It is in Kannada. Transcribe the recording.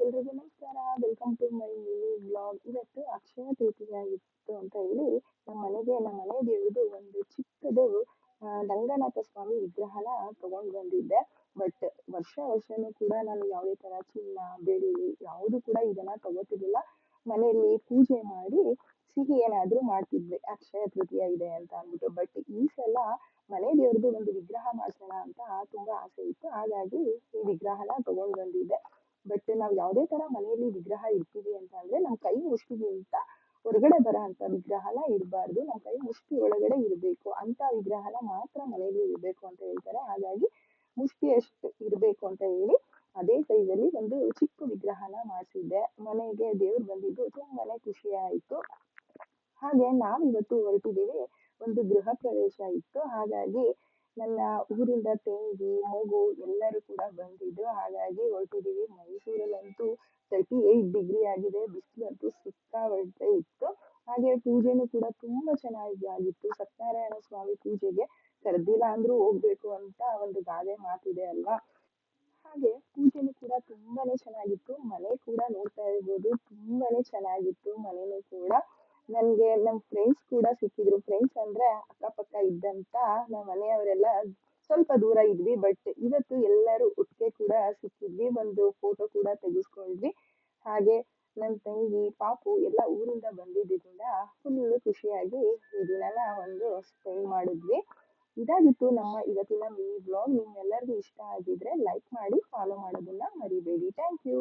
ಎಲ್ರಿಗೂ ನಮಸ್ಕಾರ. Welcome to my mini vlog. ಇವತ್ತು ಅಕ್ಷಯ ತೃತೀಯ ಇತ್ತು ಅಂತ ಹೇಳಿ ನಮ್ಮ ಮನೆ ದೇವ್ರದು ಒಂದು ಚಿಕ್ಕದು ರಂಗನಾಥ ಸ್ವಾಮಿ ವಿಗ್ರಹನ ತಗೊಂಡ್ ಬಂದಿದ್ದೆ. ಬಟ್ ವರ್ಷನೂ ಕೂಡ ನಾನು ಯಾವುದೇ ತರ ಚಿನ್ನ ಬೆಳ್ಳಿ ಯಾವುದು ಕೂಡ ಇದನ್ನ ತಗೋತಿರ್ಲಿಲ್ಲ. ಮನೆಯಲ್ಲಿ ಪೂಜೆ ಮಾಡಿ ಸಿಹಿ ಏನಾದ್ರೂ ಮಾಡ್ತಿದ್ವಿ ಅಕ್ಷಯ ತೃತೀಯ ಇದೆ ಅಂತ ಅಂದ್ಬಿಟ್ಟು. ಬಟ್ ಈ ಸಲ ಮನೆ ದೇವ್ರದ್ದು ಒಂದು ವಿಗ್ರಹ ಮಾಡ್ಸೋಣ ಅಂತ ತುಂಬಾ ಆಸೆ ಇತ್ತು. ಹಾಗಾಗಿ ಈ ವಿಗ್ರಹನ ತಗೊಂಡ್ ಬಂದಿದ್ದೆ. ಬಟ್ ನಾವ್ ಯಾವ್ದೇ ತರ ಮನೆಯಲ್ಲಿ ವಿಗ್ರಹ ಇಡ್ತೀವಿ ಅಂತ ಅಂದ್ರೆ ನಮ್ ಕೈ ಮುಷ್ಟಿಗಿಂತ ಹೊರಗಡೆ ಬರೋ ಅಂತ ವಿಗ್ರಹನ ಇಡಬಾರ್ದು. ನಮ್ ಕೈ ಮುಷ್ಟಿ ಒಳಗಡೆ ಇರ್ಬೇಕು ಅಂತ ವಿಗ್ರಹನ ಮಾತ್ರ ಮನೆಯಲ್ಲಿ ಇರ್ಬೇಕು ಅಂತ ಹೇಳ್ತಾರೆ. ಹಾಗಾಗಿ ಮುಷ್ಟಿ ಎಷ್ಟು ಇರ್ಬೇಕು ಅಂತ ಹೇಳಿ ಅದೇ ಸೈಜಲ್ಲಿ ಒಂದು ಚಿಕ್ಕ ವಿಗ್ರಹನ ಮಾಡಿಸಿದ್ದೆ. ಮನೆಗೆ ದೇವ್ರು ಬಂದಿದ್ದು ತುಂಬಾನೇ ಖುಷಿ ಆಯ್ತು. ಹಾಗೆ ನಾವಿವತ್ತು ಹೊರಟಿದ್ದೀವಿ. ಒಂದು ಗೃಹ ಪ್ರವೇಶ ಇತ್ತು. ಹಾಗಾಗಿ ನನ್ನ ಊರಿಂದ ತಂಗಿ ಮಗು ಎಲ್ಲರೂ ಕೂಡ ಬಂದಿದ್ದು. ಹಾಗಾಗಿ ಹೊರಟಿದ್ದೀವಿ. ಮೈಸೂರಲ್ಲಂತೂ 38 ಡಿಗ್ರಿ ಆಗಿದೆ. ಬಿಸಿಲಂತೂ ಸಿಕ್ಕಾಪಟ್ಟೆ ಇತ್ತು. ಹಾಗೆ ಪೂಜೆನೂ ಕೂಡ ತುಂಬಾ ಚೆನ್ನಾಗಿ ಆಗಿತ್ತು. ಸತ್ಯನಾರಾಯಣ ಸ್ವಾಮಿ ಪೂಜೆಗೆ ಕರ್ದಿಲ್ಲ ಅಂದ್ರೂ ಹೋಗ್ಬೇಕು ಅಂತ ಒಂದು ಗಾದೆ ಮಾತಿದೆ ಅಲ್ವಾ. ಹಾಗೆ ಪೂಜೆನೂ ಕೂಡ ತುಂಬಾನೇ ಚೆನ್ನಾಗಿತ್ತು. ಮನೆ ಕೂಡ ನೋಡ್ತಾ ಇರ್ಬೋದು, ತುಂಬಾನೇ ಚೆನ್ನಾಗಿತ್ತು ಮನೆನೂ ಕೂಡ. ನನ್ಗೆ ನಮ್ ಫ್ರೆಂಡ್ಸ್ ಕೂಡ ಸಿಕ್ಕಿದ್ರು. ಫ್ರೆಂಡ್ಸ್ ಅಂದ್ರೆ ಅಕ್ಕಪಕ್ಕ ಇದ್ದಂತ ನಮ್ಮ ಮನೆಯವರೆಲ್ಲ ಸ್ವಲ್ಪ ದೂರ ಇದ್ವಿ. ಬಟ್ ಇವತ್ತು ಎಲ್ಲರೂ ಒಟ್ಟಿಗೆ ಕೂಡ ಸಿಕ್ಕಿದ್ವಿ. ಒಂದು ಫೋಟೋ ಕೂಡ ತೆಗೆಸ್ಕೊಂಡ್ವಿ. ಹಾಗೆ ನನ್ ತಂಗಿ ಪಾಪು ಎಲ್ಲ ಊರಿಂದ ಬಂದಿದ್ದರಿಂದ ಫುಲ್ ಖುಷಿಯಾಗಿ ಈ ದಿನನ ಒಂದು ಸ್ಪೆಂಡ್ ಮಾಡಿದ್ವಿ. ಇದಾಗಿತ್ತು ನಮ್ಮ ಇವತ್ತಿನ ಮಿನಿ ಬ್ಲಾಗ್. ನಿಮ್ಮೆಲ್ಲರಿಗೂ ಇಷ್ಟ ಆಗಿದ್ರೆ ಲೈಕ್ ಮಾಡಿ, ಫಾಲೋ ಮಾಡೋದನ್ನ ಮರಿಬೇಡಿ. Thank you.